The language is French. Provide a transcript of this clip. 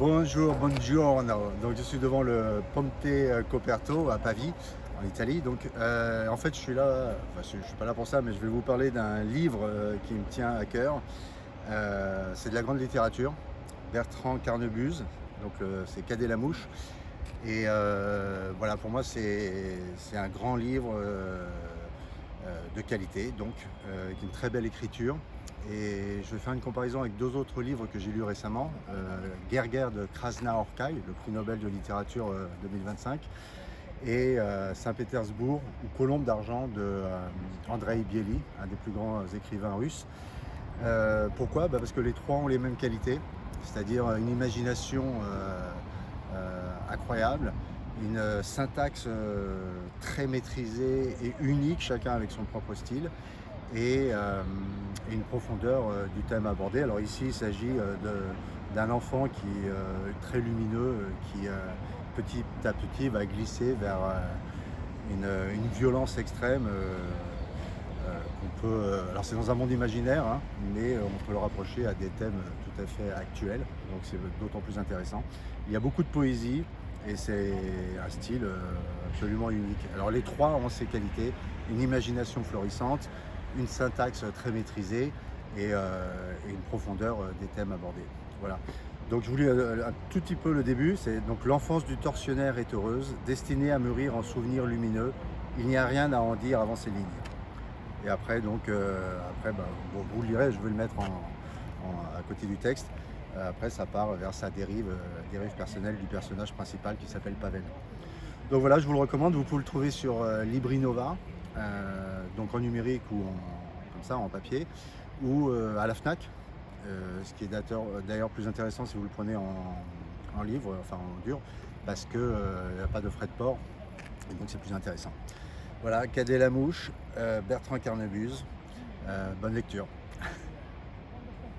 Bonjour, buongiorno. Donc je suis devant le Ponte Coperto à Pavie, en Italie. Donc en fait je suis là, enfin, je suis pas là pour ça, mais je vais vous parler d'un livre qui me tient à cœur. C'est de la grande littérature, Bertrand Carnebuse. Donc c'est Cadet la mouche. Et voilà, pour moi c'est un grand livre de qualité, donc avec une très belle écriture. Et je vais faire une comparaison avec deux autres livres que j'ai lus récemment. Guerre de Krasna-Orkai, le prix Nobel de littérature 2025, et Saint-Pétersbourg ou Colombe d'argent de Andrei Bieli, un des plus grands écrivains russes. Pourquoi? Parce que les trois ont les mêmes qualités, c'est-à-dire une imagination incroyable, une syntaxe très maîtrisée et unique, chacun avec son propre style, et une profondeur du thème abordé. Alors ici, il s'agit d'un enfant qui est très lumineux, qui petit à petit va glisser vers une violence extrême qu'on peut... alors c'est dans un monde imaginaire, hein, mais on peut le rapprocher à des thèmes tout à fait actuels, donc c'est d'autant plus intéressant. Il y a beaucoup de poésie et c'est un style absolument unique. Alors les trois ont ces qualités, une imagination florissante, une syntaxe très maîtrisée et une profondeur des thèmes abordés. Voilà. Donc je vous lis un tout petit peu le début. C'est donc: l'enfance du tortionnaire est heureuse, destinée à mûrir en souvenirs lumineux. Il n'y a rien à en dire avant ces lignes. Et après, donc, bon, vous le lirez, je vais le mettre à côté du texte. Après, ça part vers sa dérive personnelle du personnage principal qui s'appelle Pavel. Donc voilà, je vous le recommande. Vous pouvez le trouver sur Librinova, donc en numérique ou comme ça en papier, ou à la Fnac. Ce qui est d'ailleurs plus intéressant si vous le prenez en livre, enfin en dur, parce qu'il n'y a pas de frais de port, et donc c'est plus intéressant. Voilà, Cadet la mouche, Bertrand Carnebuse, bonne lecture.